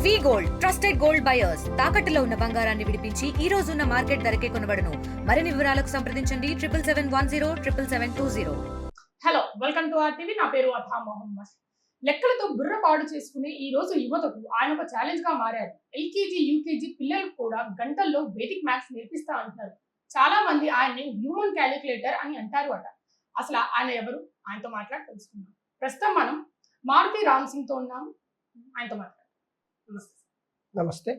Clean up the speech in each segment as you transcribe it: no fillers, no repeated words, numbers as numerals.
వి gold trusted gold buyers తాకట్టులో ఉన్న బంగారాన్ని విడిపించి ఈ రోజు ఉన్న మార్కెట్ ధరకే కొనబడును. మరిన్ని వివరాలకు సంప్రదించండి 7771077720. Hello, welcome to R TV. నా పేరు అథా మొహమ్మద్. లెక్కలతో బుర్ర పాడు చేసుకునే ఈ రోజు యువతకు ఆయన ఒక ఛాలెంజ్ గా మారారు. ఎల్కేజీ యూకేజీ పిల్లలకు కూడా గంటల్లో వేదిక్ మ్యాథ్స్ నేర్పిస్తా అంటున్నారు. చాలా మంది ఆయన్ని హ్యూమన్ క్యాలిక్యులేటర్ అని అంటారు అట. అసలు ఆయన ఎవరు? ఆయనతో మాట్లాడి తెలుసుకుందాం. ప్రస్తుతం మనం మారుతి రామ్ సింగ్ తో ఉన్నాము. ఆయనతో మాట్లాడు. నమస్తే.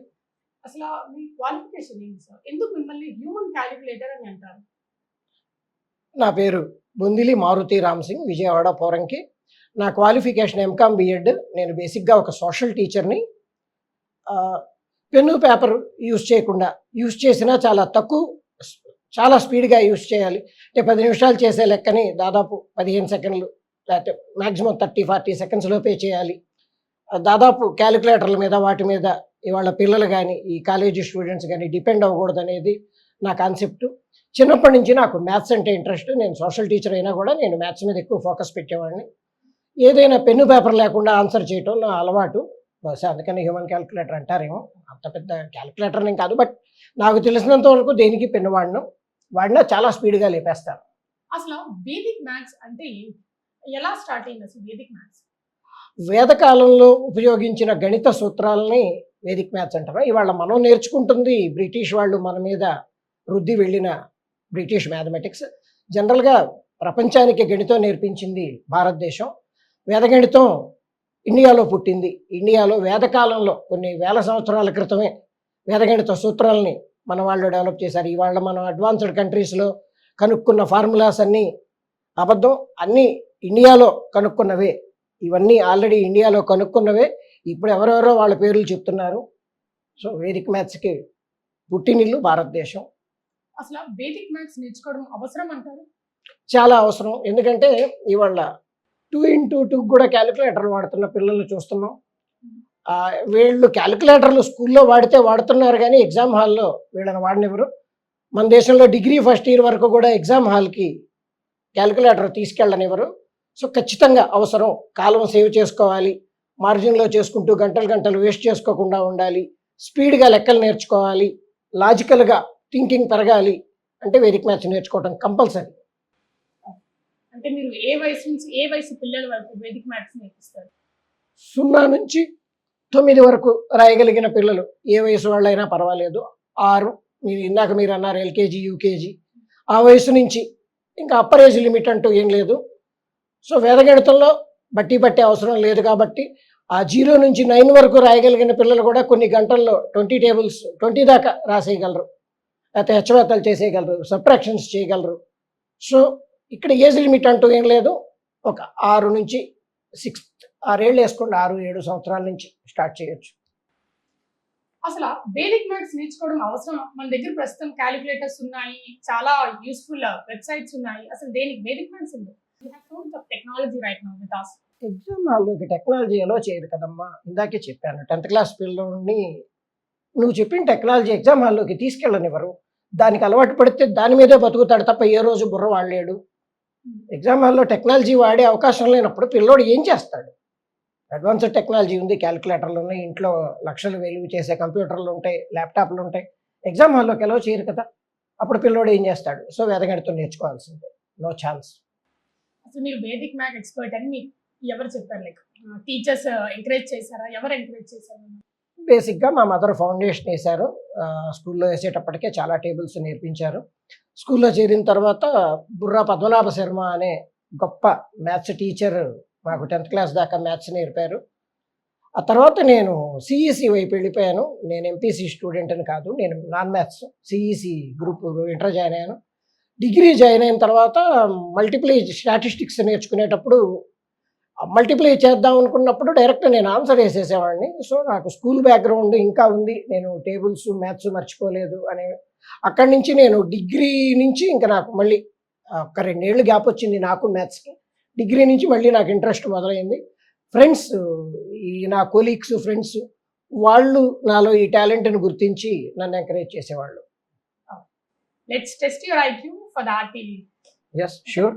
అసలు మీ క్వాలిఫికేషన్ ఏంటి సార్? ఎందుకు మిమ్మల్ని హ్యూమన్ క్యాలిక్యులేటర్ అని అంటారు? నా పేరు బొందిలి మారుతి రామ్ సింగ్, విజయవాడ పోరంకి. నా క్వాలిఫికేషన్ ఎంకామ్ బిఎడ్. నేను బేసిక్గా ఒక సోషల్ టీచర్ని. పెన్ను పేపర్ యూజ్ చేయకుండా, యూజ్ చేసినా చాలా స్పీడ్గా యూజ్ చేయాలి. అంటే 10 నిమిషాలు చేసే లెక్కని దాదాపు 15 సెకండ్లు లేకపోతే మ్యాక్సిమం 30-40 సెకండ్స్ లోపే చేయాలి. దాదాపు క్యాలిక్యులేటర్ల మీద వాటి మీద ఇవాళ పిల్లలు కానీ ఈ కాలేజీ స్టూడెంట్స్ కానీ డిపెండ్ అవ్వకూడదు అనేది నా కాన్సెప్ట్. చిన్నప్పటి నుంచి నాకు మ్యాథ్స్ అంటే ఇంట్రెస్ట్. నేను సోషల్ టీచర్ అయినా కూడా నేను మ్యాథ్స్ మీద ఎక్కువ ఫోకస్ పెట్టేవాడిని. ఏదైనా పెన్ను పేపర్ లేకుండా ఆన్సర్ చేయటం నా అలవాటు. బహుశా అందుకని హ్యూమన్ క్యాలిక్యులేటర్ అంటారేమో. అంత పెద్ద క్యాలిక్యులేటర్ నేను కాదు, బట్ నాకు తెలిసినంత వరకు దేనికి పెన్ను వాడినా చాలా స్పీడ్గా లేపేస్తాను. అసలు వేదిక్ మ్యాథ్స్ అంటే ఎలా స్టార్ట్ అయింది అసలు వేదిక్ మ్యాథ్స్? వేదకాలంలో ఉపయోగించిన గణిత సూత్రాలని వేదిక్ మ్యాథ్స్ అంటారు. ఇవాళ మనం నేర్చుకుంటుంది బ్రిటిష్ వాళ్ళు మన మీద వృద్ధి వెళ్ళిన బ్రిటిష్ మ్యాథమెటిక్స్. జనరల్గా ప్రపంచానికి గణితం నేర్పించింది భారతదేశం. వేదగణితం ఇండియాలో పుట్టింది. ఇండియాలో వేదకాలంలో కొన్ని వేల సంవత్సరాల క్రితమే వేదగణిత సూత్రాలని మన వాళ్ళు డెవలప్ చేశారు. ఇవాళ మనం అడ్వాన్స్డ్ కంట్రీస్లో కనుక్కున్న ఫార్ములాస్ అన్నీ అబద్ధం. అన్నీ ఇండియాలో కనుక్కున్నవే. ఇవన్నీ ఆల్రెడీ ఇండియాలో కనుక్కున్నవే. ఇప్పుడు ఎవరెవరో వాళ్ళ పేర్లు చెప్తున్నారు. సో వేదిక్ మ్యాథ్స్కి పుట్టినిల్లు భారతదేశం. అసలు వేదిక్ మ్యాథ్స్ నేర్చుకోవడం అవసరం అంటారు? చాలా అవసరం. ఎందుకంటే ఇవాళ 2x2 కూడా క్యాలిక్యులేటర్లు వాడుతున్న పిల్లల్ని చూస్తున్నాం. వీళ్ళు క్యాలిక్యులేటర్లు స్కూల్లో వాడుతున్నారు కానీ ఎగ్జామ్ హాల్లో వీళ్ళని వాడనివ్వరు. మన దేశంలో డిగ్రీ ఫస్ట్ ఇయర్ వరకు కూడా ఎగ్జామ్ హాల్కి క్యాలిక్యులేటర్ తీసుకెళ్ళనివ్వరు. సో ఖచ్చితంగా అవసరం. కాలం సేవ్ చేసుకోవాలి, మార్జిన్లో చేసుకుంటూ గంటలు వేస్ట్ చేసుకోకుండా ఉండాలి, స్పీడ్గా లెక్కలు నేర్చుకోవాలి, లాజికల్గా థింకింగ్ పెరగాలి అంటే వేదిక్ మ్యాథ్స్ నేర్చుకోవడం కంపల్సరీ. అంటే మీరు ఏ వయసు నుంచి ఏ వయసు పిల్లల వరకు వేదిక్ మ్యాథ్స్ నేర్పిస్తారు? 0 నుంచి 9 వరకు రాయగలిగిన పిల్లలు ఏ వయసు వాళ్ళైనా పర్వాలేదు. 6 మీరు అన్నారు ఎల్కేజీ యూకేజీ, ఆ వయసు నుంచి ఇంకా అప్పర్ ఏజ్ లిమిట్ అంటూ ఏం లేదు. సో వేదగణితంలో బట్టి అవసరం లేదు కాబట్టి ఆ 0 నుంచి 9 వరకు రాయగలిగిన పిల్లలు కూడా కొన్ని గంటల్లో 20 టేబుల్స్ 20 దాకా రాసేయగలరు, లేకపోతే హెచ్చవేతలు చేసేయగలరు, సబ్ట్రాక్షన్స్ చేయగలరు. సో ఇక్కడ ఏజ్ లిమిట్ అంటూ ఏం లేదు. ఒక 6 నుంచి 6 ఏళ్ళు వేసుకోండి, 6-7 సంవత్సరాల నుంచి స్టార్ట్ చేయొచ్చు. అసలు వేదిక్ మ్యాథ్స్ నేర్చుకోవడం అవసరం? మన దగ్గర ప్రస్తుతం క్యాలిక్యులేటర్స్ ఉన్నాయి, చాలా యూస్ఫుల్ వెబ్సైట్స్ ఉన్నాయి. అసలు దేనికి వేదిక్ మ్యాథ్స్ ఉంది? Technology right now with us. Exam హాల్లోకి టెక్నాలజీ ఎలా చేయరు కదమ్మా. ఇందాకే చెప్పాను, 10th క్లాస్ పిల్లల్ని నువ్వు చెప్పిన టెక్నాలజీ ఎగ్జామ్ హాల్లోకి తీసుకెళ్ళనివ్వరు. దానికి అలవాటు పడితే దాని మీదే బతుకుతాడు తప్ప ఏ రోజు బుర్ర వాడలేడు. ఎగ్జామ్ హాల్లో టెక్నాలజీ వాడే అవకాశం లేనప్పుడు పిల్లోడు ఏం చేస్తాడు? అడ్వాన్స్డ్ టెక్నాలజీ ఉంది, క్యాలిక్యులేటర్లు ఉన్నాయి, ఇంట్లో లక్షలు విలువ చేసే కంప్యూటర్లు ఉంటాయి, ల్యాప్టాప్లు ఉంటాయి. ఎగ్జామ్ హాల్లోకి ఎలా చేయరు కదా. అప్పుడు పిల్లోడు ఏం చేస్తాడు? సో వేదగణితం నేర్చుకోవాల్సిందే, నో ఛాన్స్. అసలు మీరు వేదిక్ మ్యాథ్ ఎక్స్పర్ట్ అని మీకు ఎవరు చెప్పారు? లైక్ టీచర్స్ ఎంకరేజ్ చేశారా? ఎవరు ఎంకరేజ్ చేశారు? బేసిక్గా మా మదర్ ఫౌండేషన్ వేశారు. స్కూల్లో వేసేటప్పటికే చాలా టేబుల్స్ నేర్పించారు. స్కూల్లో చేరిన తర్వాత బుర్రా పద్మనాభ శర్మ అనే గొప్ప మ్యాథ్స్ టీచర్ మాకు 10th క్లాస్ దాకా మ్యాథ్స్ నేర్పారు. ఆ తర్వాత నేను సిఈసి వైపు వెళ్ళిపోయాను. నేను ఎంపీసీ స్టూడెంట్ అని కాదు, నేను non maths CEC group inter join అయ్యాను. డిగ్రీ జాయిన్ అయిన తర్వాత మల్టిప్లై స్టాటిస్టిక్స్ నేర్చుకునేటప్పుడు మల్టిప్లై చేద్దాం అనుకున్నప్పుడు డైరెక్ట్ నేను ఆన్సర్ వేసేసేవాడిని. సో నాకు స్కూల్ బ్యాక్గ్రౌండ్ ఇంకా ఉంది, నేను టేబుల్స్ మ్యాథ్స్ మర్చిపోలేదు అనే. అక్కడి నుంచి నేను డిగ్రీ నుంచి ఇంకా నాకు మళ్ళీ ఒక 2 ఏళ్ళు గ్యాప్ వచ్చింది నాకు మ్యాథ్స్కి. డిగ్రీ నుంచి మళ్ళీ నాకు ఇంట్రెస్ట్ మొదలైంది. ఫ్రెండ్స్, ఈ నా కొలీగ్స్ ఫ్రెండ్స్ వాళ్ళు నాలో ఈ టాలెంట్ని గుర్తించి నన్ను ఎంకరేజ్ చేసేవాళ్ళు. Let's test your IQ for the RTV. Yes sure.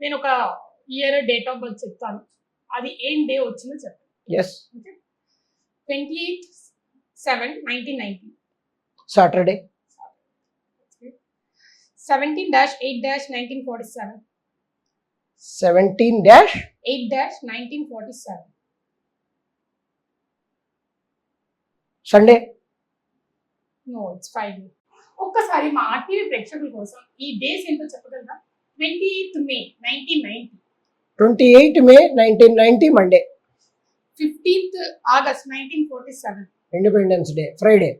నేను ఒక ఇయర్ డేట్ ఆఫ్ బర్త్ చెప్తాను, అది ఏం డే వచ్చిందో చెప్పండి. Yes. 28/7/1990. Saturday. 17-8-1947. 17 8-1947. Sunday. No, it's Friday. ఒక్కసారి మా ఆర్టీవీ ప్రేక్షకుల కోసం ఈ డేస్ ఏంటో చెప్పగలరా? 28th May 1990, 28 మే 1990 Monday. 15th August 1947, independence day Friday.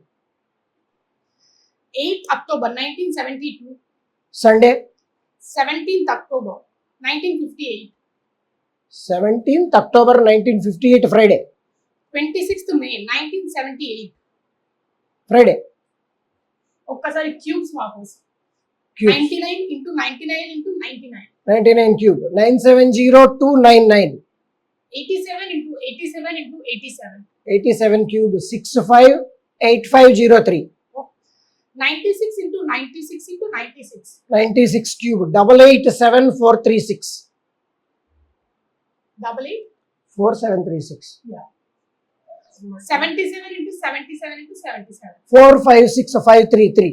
8th October 1972, Sunday. 17th October 1958, 17th October 1958 Friday. 26th May 1978. Friday. ఒక్కసారి క్యూబ్స్ మా కోసం. Cube 99 into 99 into 99. 99 cube 970299. 87 into 87 into 87. 87 cube 658503. 96 into 96 into 96. 96 cube 887436. 88. 4736. 77 into 77 into 77. 456533.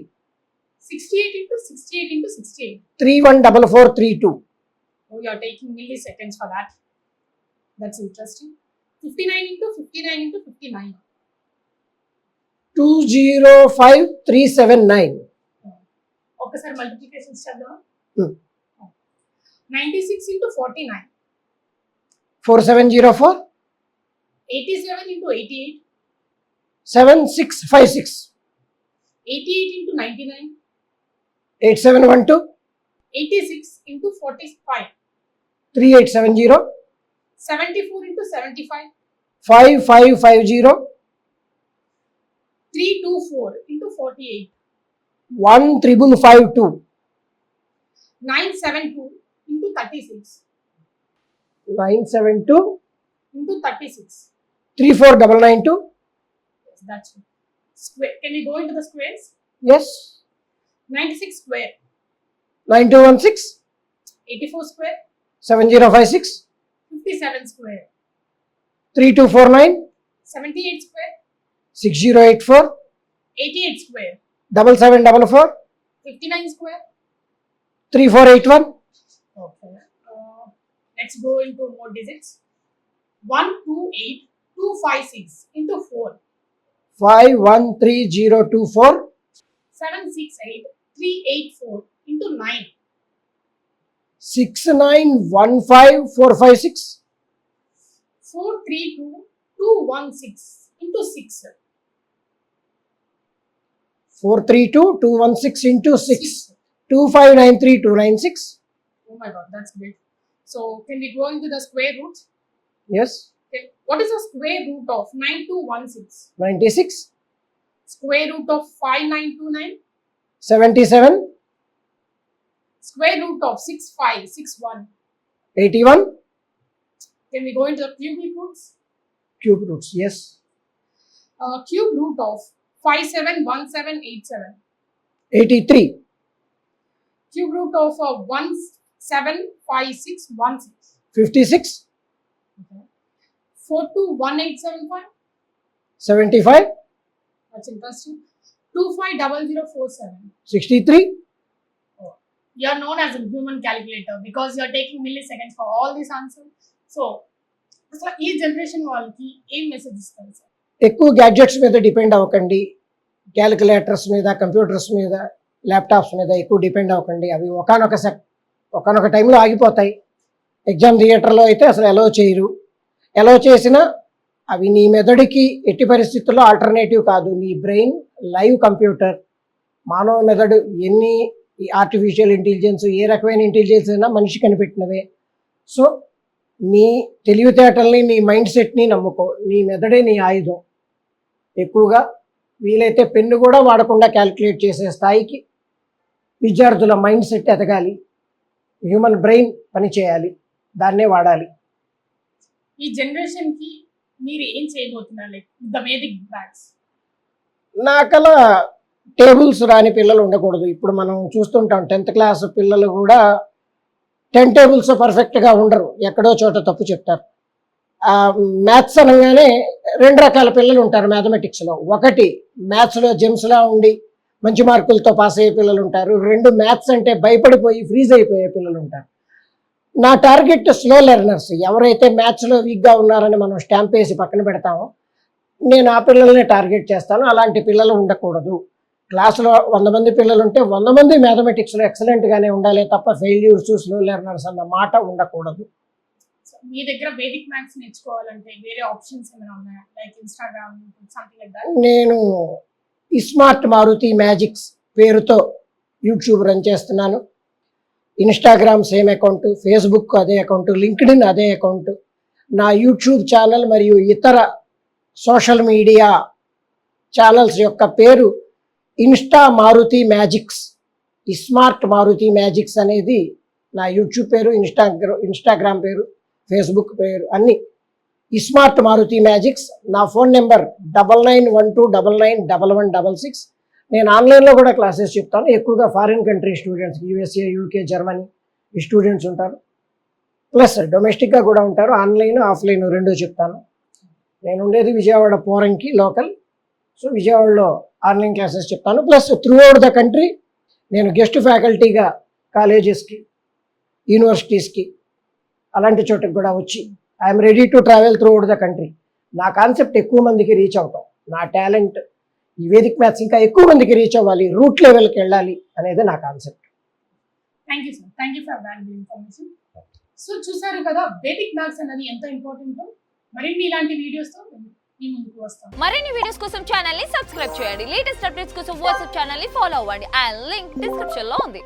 68 into 68 into 68. 314432. Oh, you are taking milliseconds for that. That's interesting. 59 into 59 into 59. 205379. ఒక్కసారి multiplications చేద్దాం. Hmm. 96 into 49. 4704. 87 into 88. 7656. 88 into 99. 8712. 86 into 45. 3870. 74 into 75. 5550. 324 into 48. 1552. 972 into 36. 972. Into 36. 34992. Yes, that's it. Square. Can we go into the squares? Yes. 96 square. 9216. 84 square. 7056. 57 square. 3249. 78 square. 6084. 88 square. 7744. 59 square. 3481. Okay. Let's go into more digits. 128256 into 4. 513024. 768384 into 9. 6915456. 432216 into 6. 432216 into 6. 2593296. Oh my god, that's great. So, can we go into the square roots? Yes. Okay. What is the square root of 9216? 96. Square root of 5929? 77. Square root of 6561? 81. Can we go into the cubic roots? Cube roots. Yes. Cube root of 571787. 83. Cube root of 175616. 56. Okay. 421875. 75. That's interesting. 250047. 63. You are known as a human calculator because you are taking milliseconds for all these answers. So, అసలు ఈ generation వాళ్ళకి ఏం message ఇస్తారు sir? ఎక్కువ gadgets మీద depend అవ్వకండి. Calculators మీద, computers మీద, ల్యాప్టాప్స్ మీద ఎక్కువ డిపెండ్ అవ్వకండి. అవి ఒకనొక టైంలో ఆగిపోతాయి. ఎగ్జామ్ థియేటర్లో అయితే అసలు అలో చేయరు. అలో చేసినా అవి నీ మెదడుకి ఎట్టి పరిస్థితుల్లో ఆల్టర్నేటివ్ కాదు. నీ బ్రెయిన్ లైవ్ కంప్యూటర్. మానవ మెదడు ఎన్ని ఆర్టిఫిషియల్ ఇంటెలిజెన్స్, ఏ రకమైన ఇంటెలిజెన్స్ అయినా మనిషి కనిపెట్టినవే. సో నీ తెలివితేటల్ని, నీ మైండ్ సెట్ని నమ్ముకో. నీ మెదడే నీ ఆయుధం. ఎక్కువగా వీలైతే పెన్ను కూడా వాడకుండా క్యాలిక్యులేట్ చేసే స్థాయికి విద్యార్థుల మైండ్ సెట్ ఎదగాలి. హ్యూమన్ బ్రెయిన్ పనిచేయాలి, దాన్నే వాడాలి. ఈ జనరేషన్ కి మీరు ఏం చేయబోతున్నారు? Like the Vedic bags. నాకలా టేబుల్స్ రాని పిల్లలు ఉండకూడదు. ఇప్పుడు మనం చూస్తుంటాం 10th క్లాస్ పిల్లలు కూడా 10 టేబుల్స్ పర్ఫెక్ట్గా ఉండరు. ఎక్కడో చోట తప్పు చెప్తారు. మ్యాథ్స్ అనగానే 2 రకాల పిల్లలు ఉంటారు మ్యాథమెటిక్స్లో. ఒకటి మ్యాథ్స్లో జెమ్స్లా ఉండి మంచి మార్కులతో పాస్ అయ్యే పిల్లలు ఉంటారు. 2 మ్యాథ్స్ అంటే భయపడిపోయి ఫ్రీజ్ అయిపోయే పిల్లలు ఉంటారు. నా టార్గెట్ స్లో లెర్నర్స్. ఎవరైతే మ్యాథ్స్లో వీక్గా ఉన్నారని మనం స్టాంప్ వేసి పక్కన పెడతామో నేను ఆ పిల్లల్ని టార్గెట్ చేస్తాను. అలాంటి పిల్లలు ఉండకూడదు. క్లాసులో 100 మంది పిల్లలు ఉంటే 100 మంది మ్యాథమెటిక్స్లో ఎక్సలెంట్గానే ఉండాలి తప్ప ఫెయిల్యూర్స్ స్లో లెర్నర్స్ అన్న మాట ఉండకూడదు. సో మీ దగ్గర వేదిక్ మ్యాథ్స్ నేర్చుకోవాలంటే వేరే ఆప్షన్స్ ఏమైనా ఉన్నాయా, like Instagram, something like that? నేను స్మార్ట్ మారుతి మ్యాజిక్స్ పేరుతో యూట్యూబ్ రన్ చేస్తున్నాను. ఇన్స్టాగ్రామ్ సేమ్ అకౌంట్, ఫేస్బుక్ అదే అకౌంట్, లింక్డ్ఇన్ అదే అకౌంట్. నా యూట్యూబ్ ఛానల్ మరియు ఇతర సోషల్ మీడియా ఛానల్స్ యొక్క పేరు Insta Maruthi magics. Smart Maruthi magics అనేది నా యూట్యూబ్ పేరు, ఇన్స్టాగ్రామ్ పేరు, ఫేస్బుక్ పేరు అన్నీ స్మార్ట్ మారుతి మ్యాజిక్స్. నా ఫోన్ నెంబర్ 9912991166. నేను ఆన్లైన్లో కూడా క్లాసెస్ చెప్తాను. ఎక్కువగా foreign country students, USA, UK, Germany ఈ స్టూడెంట్స్ ఉంటారు. ప్లస్ డొమెస్టిక్గా కూడా ఉంటారు. ఆన్లైన్, ఆఫ్లైన్ 2 చెప్తాను. నేను ఉండేది విజయవాడ పోరంకి లోకల్. సో విజయవాడలో ఆన్లైన్ క్లాసెస్ చెప్తాను. Plus through out the country నేను గెస్ట్ ఫ్యాకల్టీగా కాలేజెస్కి, యూనివర్సిటీస్కి అలాంటి చోటుకి కూడా వచ్చి I'm ready to travel through out the country. నా కాన్సెప్ట్ ఎక్కువ మందికి రీచ్ అవుతాం. నా టాలెంట్ ఈ వేదిక్ మ్యాథ్స్ ఇంకా ఎక్కువ మందికి రీచ్ అవ్వాలి, రూట్ లెవెల్కి వెళ్ళాలి అనేది నా concept. Thank you sir, thank you for valuable information. So చూసారు కదా వేదిక్ మ్యాథ్స్ అనేది ఎంత ఇంపార్టెంట్. మరిన్ని ఇలాంటి వీడియోస్తో మీ ముందుకు వస్తాం. మరిన్ని వీడియోస్ కోసం ఛానల్ ని సబ్స్క్రైబ్ చేయండి. లేటెస్ట్ అప్డేట్స్ కోసం వాట్సాప్ ఛానల్ ని ఫాలో అవ్వండి. ఆ లింక్ డిస్క్రిప్షన్ లో ఉంది.